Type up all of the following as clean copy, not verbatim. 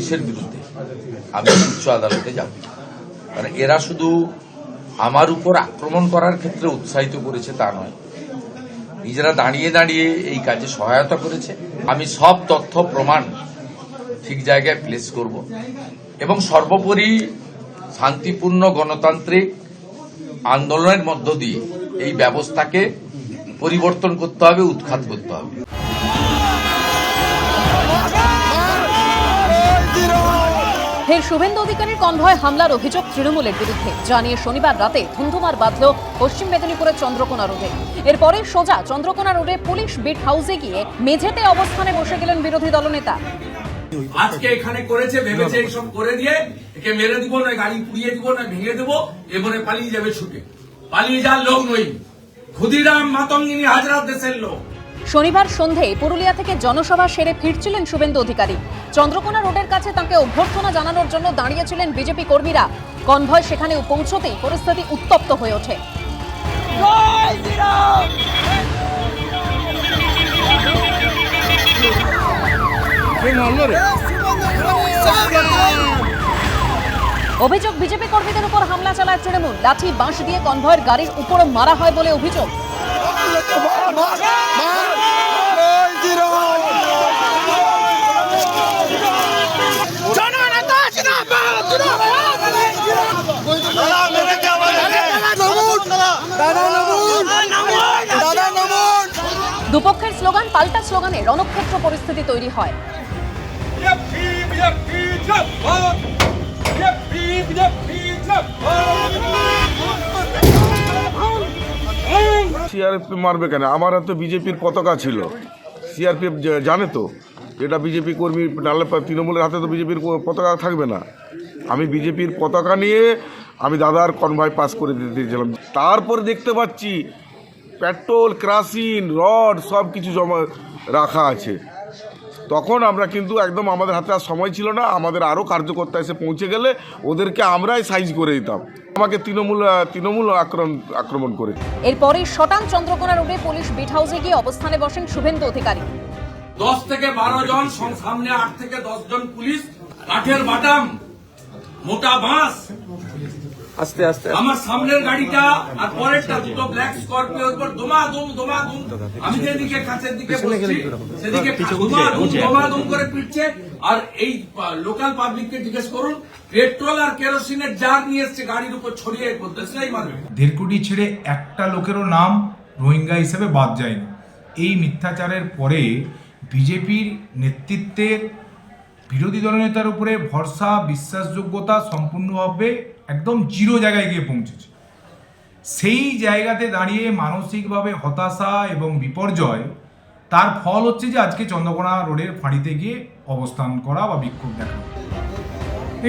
পুলিশের বিরুদ্ধে আমি উচ্চ আদালতে যাব। কারণ এরা শুধু আমার উপর আক্রমণ করার ক্ষেত্রে উৎসাহিত করেছে তা নয়, নিজেরা দাঁড়িয়ে দাঁড়িয়ে এই কাজে সহায়তা করেছে। আমি সব তথ্য প্রমাণ ঠিক জায়গায় প্লেস করব এবং সর্বোপরি শান্তিপূর্ণ গণতান্ত্রিক আন্দোলনের মধ্য দিয়ে এই ব্যবস্থাকে পরিবর্তন করতে হবে, উৎখাত করতে হবে। ফের শুভেন্দু অধিকারীর কনভয় হামলার অভিযোগ তৃণমূলের বিরুদ্ধে, জানিয়ে শনিবার রাতে ধুন্ধুমার বাঁধল পশ্চিম মেদিনীপুরের চন্দ্রকোনা রোডে। এরপরে সোজা চন্দ্রকোনা রোডে পুলিশ বিট হাউসে গিয়ে মেঝেতে অবস্থানে বসে গেলেন বিরোধী দলনেতা। আজকে এখানে করেছে ভেবেছে এইসব করে দিয়ে একে মেরে দিব, না গাড়ি পুড়িয়ে দিব, না ভেঙে দেবো, এবারে পালিয়ে যাবে ছুটে। পালিয়ে যাওয়ার লোক নই, ক্ষুদিরাম মাতঙ্গিনী হাজরাত দেশের লোক। শনিবার সন্ধ্যায় পুরুলিয়া থেকে জনসভা সেরে ফিরছিলেন শুভেন্দু অধিকারী। চন্দ্রকোনা রোডের কাছে তাকে অভ্যর্থনা জানানোর জন্য দাঁড়িয়েছিলেন বিজেপি কর্মীরা। কনভয় সেখানে পৌঁছতেই পরিস্থিতি উত্তপ্ত হয়ে ওঠে। অভিযোগ, বিজেপি কর্মীদের উপর হামলা চালায় তৃণমূল। লাঠি বাঁশ দিয়ে কনভয়ের গাড়ির উপর মারা হয় বলে অভিযোগ। দুপক্ষের স্লোগান পাল্টা স্লোগানে রণক্ষেত্র পরিস্থিতি তৈরি হয়। সিআরপিএফ মারবে কেন? আমার হাতে বিজেপির পতাকা ছিল, সিআরপিএফ জানে তো এটা বিজেপি কর্মী, নাহলে তৃণমূলের হাতে তো বিজেপির পতাকা থাকবে না। আমি বিজেপির পতাকা নিয়ে আমি দাদার কনভয় পাস করে দিতে দিয়েছিলাম। তারপরে দেখতে পাচ্ছি পেট্রোল, কেরোসিন, রড সব কিছু জমা রাখা আছে। তখন আমরা কিন্তু একদম আমাদের হাতে আর সময় ছিল না, আমাদের আরও কার্যকর্তা এসে পৌঁছে গেলে ওদেরকে আমরাই সাইজ করে দিতাম। আমাকে তৃণমূল আক্রমণ করে। এরপরে শটান চন্দ্রকোনা রোডে পুলিশ বিট হাউসে গিয়ে অবস্থানে বসেন শুভেন্দু অধিকারী। 10 থেকে 12 জন, সামনে 8 থেকে 10 জন পুলিশ, কাঠের বাটাম, মোটা বাঁশ। আস্তে আস্তে আমার সামনের গাড়িটা আর পরেরটা দুটো ব্ল্যাক স্করপিওর উপর দমাদম। আমি যেদিকে কাছের দিকে বসছি সেদিকে দমাদম করে পিটছে। আর এই লোকাল পাবলিককে জিজ্ঞেস করুন, পেট্রোল আর কেরোসিনের জার নিয়ে এসছে গাড়ির উপর ছড়িয়ে দেশলাই মারবে। 1.5 কোটি ছেড়ে একটা লোকেরও নাম রোহিঙ্গা হিসেবে বাদ যায়নি। এই মিথ্যাচারের পরে বিজেপির নেতৃত্বের বিরোধী দলনেতার উপরে ভরসা, বিশ্বাসযোগ্যতা সম্পূর্ণভাবে একদম জিরো জায়গায় গিয়ে পৌঁছেছে। সেই জায়গাতে দাঁড়িয়ে মানসিকভাবে হতাশা এবং বিপর্যয়, তার ফল হচ্ছে যে আজকে চন্দ্রকোনা রোডের ফাঁড়িতে গিয়ে অবস্থান করা বা বিক্ষোভ দেখানো।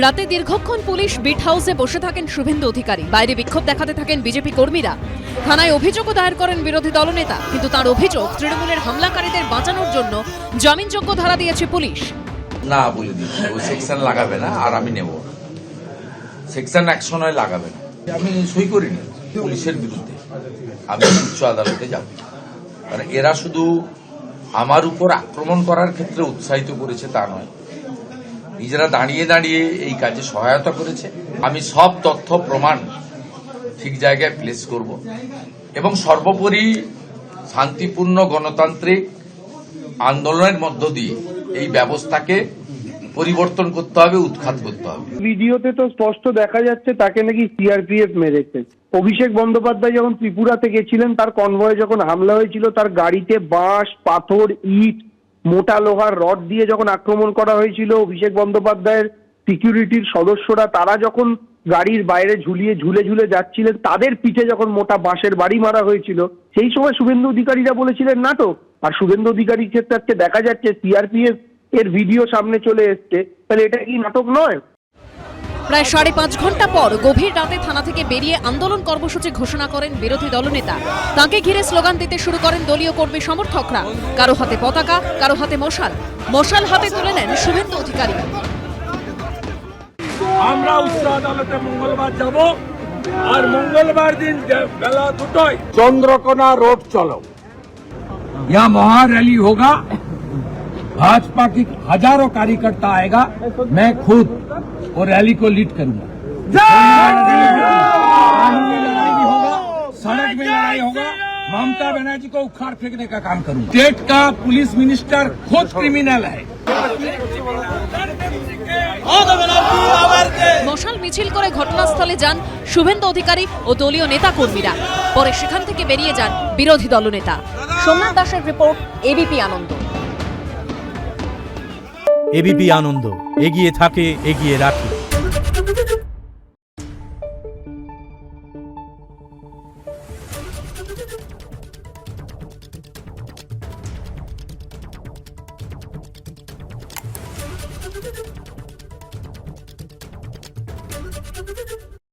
রাতে দীর্ঘক্ষণ পুলিশ বিট হাউসে বসে থাকেন শুভেন্দু অধিকারী। বাইরে বিক্ষোভ দেখাতে থাকেন বিজেপি কর্মীরা। থানায় অভিযোগও দায়ের করেন বিরোধী দলনেতা, কিন্তু তার অভিযোগ তৃণমূলের হামলাকারীদের বাঁচানোর জন্য জামিনযোগ্য ধারা দিয়েছে পুলিশ। না, বলে দিচ্ছি ও সেকশন লাগাবে না, আর আমি নেব না। সেকশন 109 লাগাবে না, আমি সই করিনি। পুলিশের বিরুদ্ধে আমি উচ্চ আদালতে যাব। কারণ এরা শুধু আমার উপর আক্রমণ করার ক্ষেত্রে উৎসাহিত করেছে তা নয়, নিজেরা দাঁড়িয়ে দাঁড়িয়ে এই কাজে সহায়তা করেছে। আমি সব তথ্য প্রমাণ ঠিক জায়গায় প্লেস করব এবং সর্বোপরি শান্তিপূর্ণ গণতান্ত্রিক আন্দোলনের মধ্য দিয়ে এই ব্যবস্থাকে পরিবর্তন করতে হবে, উৎখাত করতে হবে। ভিডিওতে তো স্পষ্ট দেখা যাচ্ছে তাকে নাকি সিআরপিএফ মেরেছে। অভিষেক বন্দ্যোপাধ্যায় যখন ত্রিপুরাতে গেছিলেন, তার কনভয়ে যখন হামলা হয়েছিল, তার গাড়িতে বাঁশ, পাথর, ইট, মোটা লোহার রড দিয়ে যখন আক্রমণ করা হয়েছিল, অভিষেক বন্দ্যোপাধ্যায়ের সিকিউরিটির সদস্যরা তারা যখন গাড়ির বাইরে ঝুলে যাচ্ছিলেন, তাদের পিঠে যখন মোটা বাঁশের বাড়ি মারা হয়েছিল, সেই সময় শুভেন্দু অধিকারীরা বলেছিলেন নাটক। আর শুভেন্দু অধিকারীর ক্ষেত্রে আজকে দেখা যাচ্ছে সিআরপিএফ এর ভিডিও সামনে চলে এসছে, তাহলে এটা কি নাটক নয়? প্রায় 5.5 ঘন্টা পর গভীর রাতে থানা থেকে বেরিয়ে আন্দোলন কর্মসূচি ঘোষণা করেন বিরোধী দলনেতা। তাকে ঘিরে স্লোগান দিতে শুরু করেন দলীয় কর্মী সমর্থকরা। কারো হাতে পতাকা, কারো হাতে মশাল হাতে তুলে নেন শুভেন্দু অধিকারী। আমরা উচ্চ আদালতে মঙ্গলবার যাব, আর মঙ্গলবার দিন বেলা 2টায় चंद्रकोना रोड चलो, यहाँ महा रैली होगा। भाजपा की हजारों कार्यकर्ता आएगा, मैं खुद और रैली को लीड करूंगा। कानूनी लड़ाई भी होगा, सड़क में लड़ाई होगा, ममता बनर्जी को उखाड़ फेंकने का काम करूंगा। स्टेट का पुलिस मिनिस्टर खुद क्रिमिनल है। মশাল মিছিল করে ঘটনাস্থলে যান শুভেন্দু অধিকারী ও দলীয় নেতা কর্মীরা। পরে সেখান থেকে বেরিয়ে যান বিরোধী দলনেতা। সোমনাথ দাসের রিপোর্ট, এবিপি আনন্দ। এবিপি আনন্দ, এগিয়ে থাকে, এগিয়ে রাখে। Thank you.